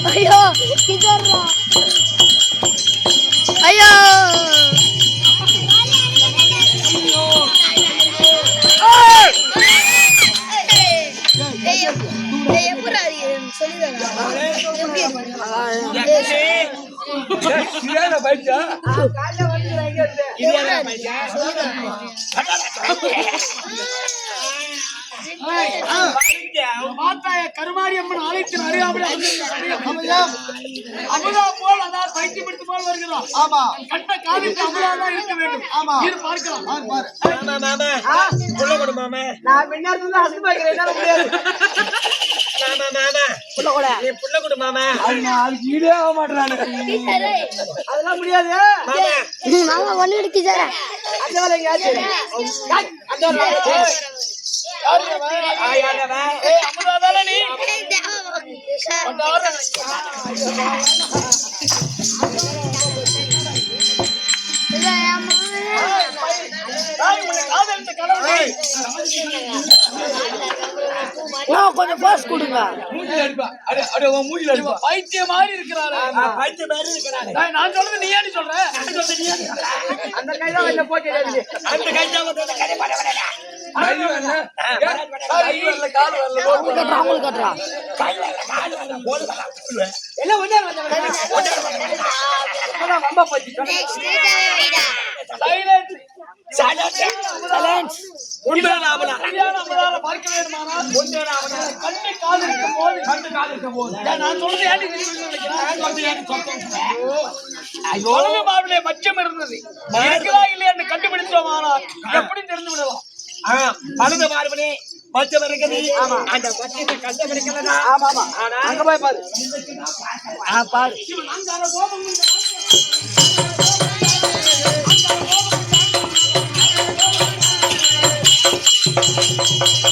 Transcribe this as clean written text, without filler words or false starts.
ஐயோ ஐயோ கருமாரி அம்மன் ஆலயத்தின் அறியாமல் அமுதா போல் அதான் பயிற்சி பிடித்து போல் வருகிறோம். ஆமா, கட்ட காலத்து அமுதாதான் இருக்க வேண்டும். ஆமா, இது பார்க்கலாம். நான் பின்னாடி அசு பாக்கிறேன் முடியாது. புள்ள கொடு மாமா. அதுக்கு ஈடே ஆக மாட்டானு. அதெல்லாம் முடியாது. மாமா ஒண்ணு எடுக்கு சார். அந்த வேலை எங்கயாச்சு. அந்த அமுதாதானே நீ. கொஞ்சம் பாஸ் கொடுங்க. பைத்திய மாதிரி இருக்கிறாரு. நான் சொல்றது நீ ஏன் சொல்ற? அந்த கைதான் வெளில போட்டு அந்த கைதான் பட்சம் இருந்தது இல்லையா கண்டுபிடிச்சோமானால் எப்படி தெரிந்து விடலாம். பழுத பார்வனே பச்சை இருக்குது. அந்த பச்சை கண்டுபிடிக்கலனா அங்க போய் பாரு. பாரு